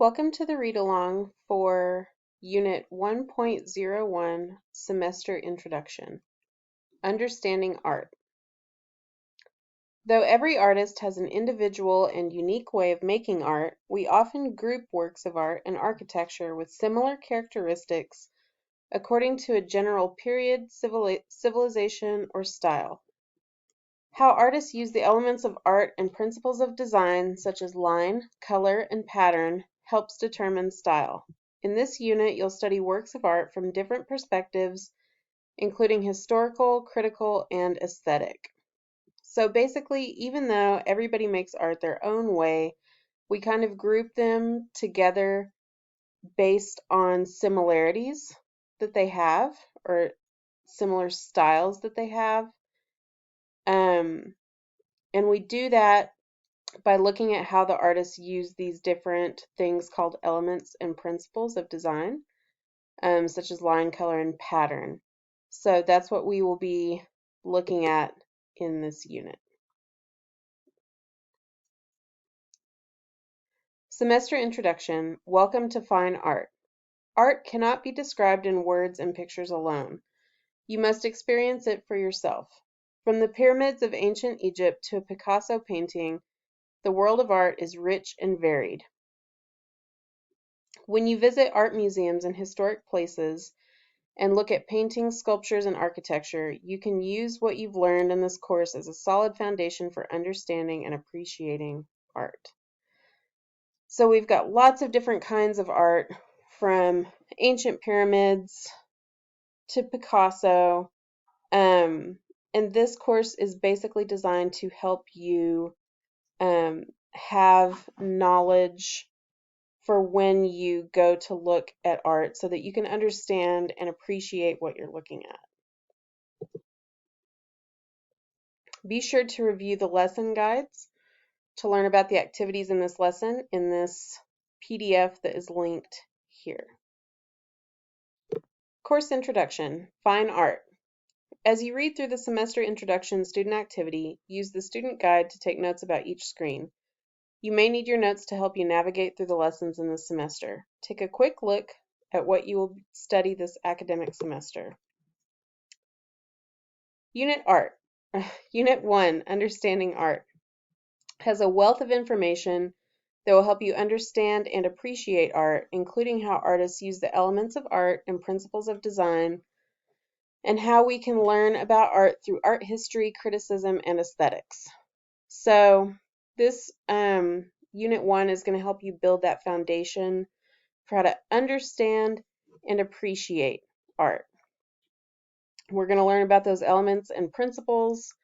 Welcome to the read-along for Unit 1.01 Semester Introduction, Understanding Art. Though every artist has an individual and unique way of making art, we often group works of art and architecture with similar characteristics according to a general period, civilization, or style. How artists use the elements of art and principles of design, such as line, color, and pattern, helps determine style. In this unit, you'll study works of art from different perspectives, including historical, critical, and aesthetic. So basically, even though everybody makes art their own way, we kind of group them together based on similarities that they have or similar styles that they have. And we do that by looking at how the artists use these different things called elements and principles of design, such as line, color, and pattern. So that's what we will be looking at in this unit. Semester Introduction. Welcome to Fine Art. Art cannot be described in words and pictures alone. You must experience it for yourself. From the pyramids of ancient Egypt to a Picasso painting, the world of art is rich and varied. When you visit art museums and historic places and look at paintings, sculptures, and architecture, you can use what you've learned in this course as a solid foundation for understanding and appreciating art. So we've got lots of different kinds of art, from ancient pyramids to Picasso, and this course is basically designed to help you have knowledge for when you go to look at art so that you can understand and appreciate what you're looking at. Be sure to review the lesson guides to learn about the activities in this lesson in this PDF that is linked here. Course Introduction, Fine Art. As you read through the Semester Introduction student activity, use the student guide to take notes about each screen. You may need your notes to help you navigate through the lessons in this semester. Take a quick look at what you will study this academic semester. Unit 1, Understanding Art, has a wealth of information that will help you understand and appreciate art, including how artists use the elements of art and principles of design, and how we can learn about art through art history, criticism, and aesthetics. So this Unit 1 is going to help you build that foundation for how to understand and appreciate art. We're going to learn about those elements and principles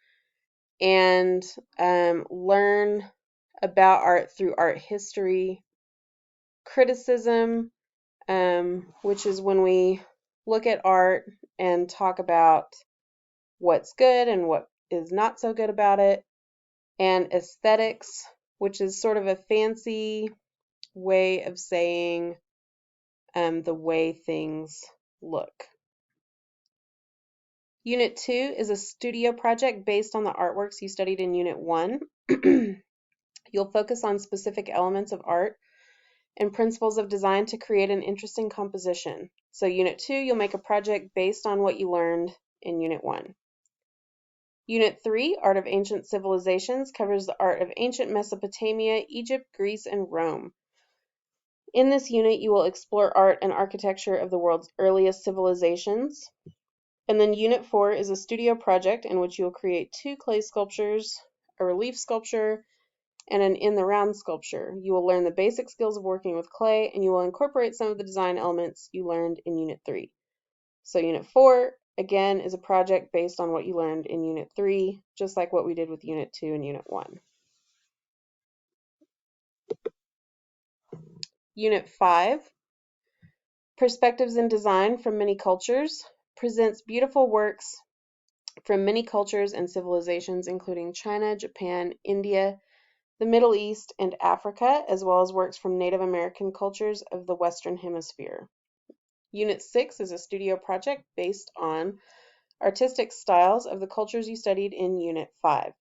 and learn about art through art history, criticism, which is when we look at art and talk about what's good and what is not so good about it, and aesthetics, which is sort of a fancy way of saying the way things look. Unit 2 is a studio project based on the artworks you studied in Unit 1. You'll focus on specific elements of art and principles of design to create an interesting composition. So Unit 2, you'll make a project based on what you learned in Unit 1. Unit 3, Art of Ancient Civilizations, covers the art of ancient Mesopotamia, Egypt, Greece, and Rome. In this unit, you will explore art and architecture of the world's earliest civilizations. And then Unit 4 is a studio project in which you will create 2 clay sculptures, a relief sculpture, and an in the round sculpture. You will learn the basic skills of working with clay, and you will incorporate some of the design elements you learned in Unit 3. So Unit 4, again, is a project based on what you learned in Unit 3, just like what we did with Unit 2 and Unit 1. Unit 5, Perspectives in Design from Many Cultures, presents beautiful works from many cultures and civilizations, including China, Japan, India, the Middle East, and Africa, as well as works from Native American cultures of the Western Hemisphere. Unit 6 is a studio project based on artistic styles of the cultures you studied in Unit 5.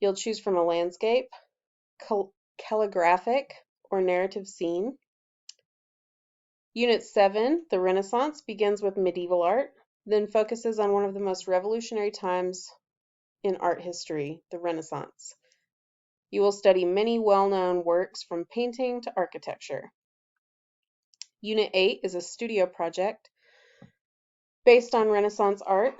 You'll choose from a landscape, calligraphic, or narrative scene. Unit 7, the Renaissance, begins with medieval art, then focuses on one of the most revolutionary times in art history, the Renaissance. You will study many well-known works from painting to architecture. Unit 8 is a studio project based on Renaissance art.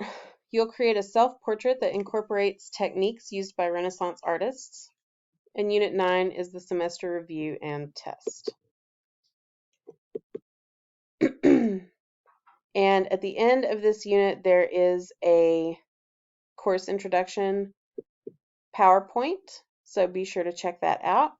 You'll create a self-portrait that incorporates techniques used by Renaissance artists. And Unit 9 is the semester review and test. And at the end of this unit, there is a course introduction PowerPoint, so be sure to check that out.